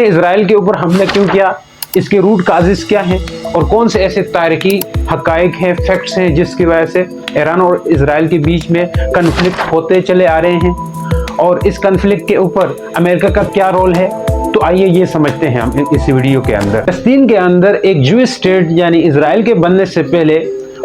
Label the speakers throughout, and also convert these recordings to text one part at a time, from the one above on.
Speaker 1: ने इजराइल के ऊपर हमला क्यों किया, इसके रूट काजिस क्या हैं और कौन से ऐसे तारीखी हकाइक हैं, फैक्ट्स हैं जिसकी वजह से ईरान और इजराइल के बीच में कन्फ्लिक्ट होते चले आ रहे हैं, और इस कन्फ्लिक्ट के ऊपर अमेरिका का क्या रोल है। तो आइए ये समझते हैं हम इस वीडियो के अंदर। फलस्तीन के अंदर एक ज्यूइश स्टेट यानी इजराइल के बनने से पहले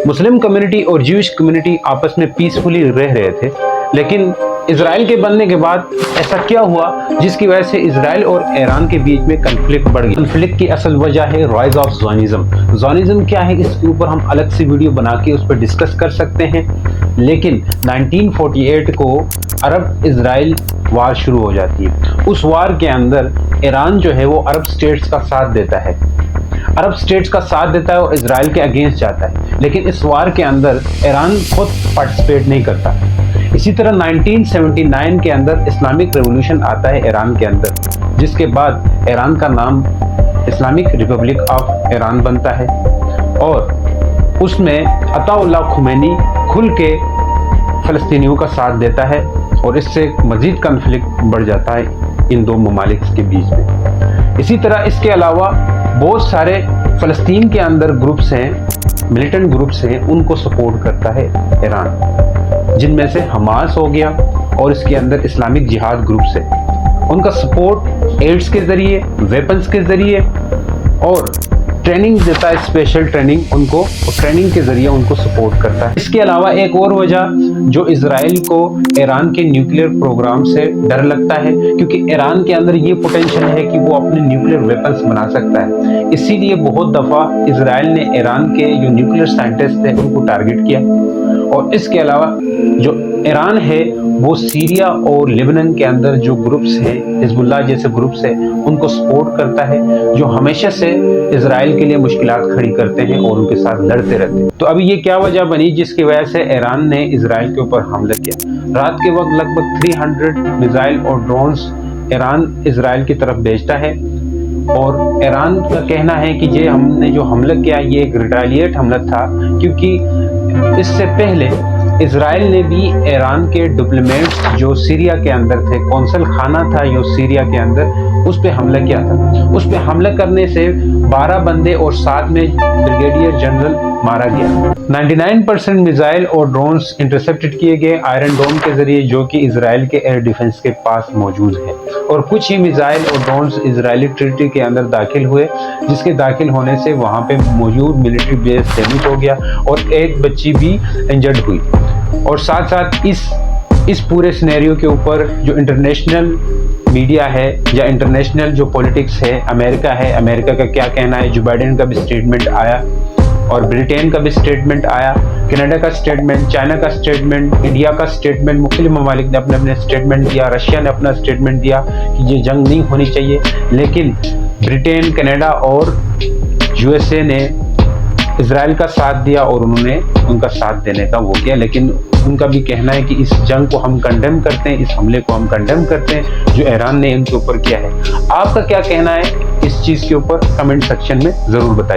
Speaker 1: मुस्लिम कम्युनिटी और ज्यूइश कम्युनिटी आपस में पीसफुली रह रहे थे, लेकिन इजराइल के बनने के बाद ऐसा क्या हुआ जिसकी वजह से इजराइल और ईरान के बीच में कन्फ्लिक्ट बढ़ गया। कन्फ्लिक्ट की असल वजह है राइज ऑफ ज़ियोनिज्म। ज़ियोनिज्म क्या है, इसके ऊपर हम अलग से वीडियो बना के उस पर डिस्कस कर सकते हैं। लेकिन 1948 को अरब इजराइल वार शुरू हो जाती है। उस वार के अंदर ईरान जो है वो अरब स्टेट्स का साथ देता है, अरब स्टेट्स का साथ देता है और इजराइल के अगेंस्ट जाता है। लेकिन इस वार के अंदर ईरान खुद पार्टिसिपेट नहीं करता। इसी तरह 1979 के अंदर इस्लामिक रेवोल्यूशन आता है ईरान के अंदर, जिसके बाद ईरान का नाम इस्लामिक रिपब्लिक ऑफ ईरान बनता है और उसमें अताउल्लाह खुमैनी खुल के फ़लस्तीनियों का साथ देता है और इससे मज़ीद कन्फ्लिक्ट बढ़ जाता है इन दो ममालिक के बीच में। इसी तरह इसके अलावा बहुत सारे फ़लस्तीन के अंदर ग्रुप्स हैं, मिलिटेंट ग्रुप्स हैं, उनको सपोर्ट करता है ईरान, जिनमें से हमास हो गया और इसके अंदर इस्लामिक जिहाद ग्रुप्स है। उनका सपोर्ट एड्स के ज़रिए, वेपन्स के ज़रिए और ट्रेनिंग देता है, स्पेशल ट्रेनिंग उनको, और ट्रेनिंग के ज़रिए उनको सपोर्ट करता है। इसके अलावा एक और वजह जो इजराइल को ईरान के न्यूक्लियर प्रोग्राम से डर लगता है, क्योंकि ईरान के अंदर ये पोटेंशियल है कि वो अपने न्यूक्लियर वेपन्स बना सकता है। इसीलिए बहुत दफ़ा इजराइल ने ईरान के जो न्यूक्लियर साइंटिस्ट थे उनको टारगेट किया। और इसके अलावा जो ईरान है वो सीरिया और लेबनान के अंदर जो ग्रुप्स हैं, हिजबुल्लाह जैसे ग्रुप्स हैं, उनको सपोर्ट करता है, जो हमेशा से इजराइल के लिए मुश्किलात खड़ी करते हैं और उनके साथ लड़ते रहते हैं। तो अभी ये क्या वजह बनी जिसकी वजह से ईरान ने इजराइल के ऊपर हमला किया। रात के वक्त लगभग 300 मिसाइल और ड्रोन्स ईरान इजराइल की तरफ भेजता है और ईरान का कहना है कि ये हमने जो हमला किया ये एक रिटेलिएट हमला था, क्योंकि इससे पहले इजराइल ने भी ईरान के डिप्लोमेट्स जो सीरिया के अंदर थे, कौंसल खाना था जो सीरिया के अंदर, उस पे हमला किया था। उस पे हमला करने से 12 बंदे और साथ में ब्रिगेडियर जनरल मारा गया। 99% मिसाइल और ड्रोन्स इंटरसेप्टेड किए गए आयरन डोम के जरिए, जो कि इजराइल के एयर डिफेंस के पास मौजूद है, और कुछ ही मिसाइल और ड्रोन्स इजरायली टेरिटरी के अंदर दाखिल हुए, जिसके दाखिल होने से वहां पे मौजूद मिलिट्री बेस डैमेज हो गया और एक बच्ची भी इंजर्ड हुई। और साथ साथ इस पूरे सिनेरियो के ऊपर जो इंटरनेशनल मीडिया है या इंटरनेशनल जो पॉलिटिक्स है, अमेरिका का क्या कहना है, जो बाइडेन का भी स्टेटमेंट आया और ब्रिटेन का भी स्टेटमेंट आया, कनाडा का स्टेटमेंट, चाइना का स्टेटमेंट, इंडिया का स्टेटमेंट, मुख्तलिफ ममालिक ने अपने अपने स्टेटमेंट दिया, रशिया ने अपना स्टेटमेंट दिया कि ये जंग नहीं होनी चाहिए। लेकिन ब्रिटेन, कनाडा और यूएसए ने इजराइल का साथ दिया और उन्होंने उनका साथ देने का वो किया। लेकिन उनका भी कहना है कि इस जंग को हम कंडेम करते हैं, इस हमले को हम कंडेम करते हैं जो ईरान ने इनके ऊपर किया है। आपका क्या कहना है इस चीज़ के ऊपर, कमेंट सेक्शन में ज़रूर बताइए।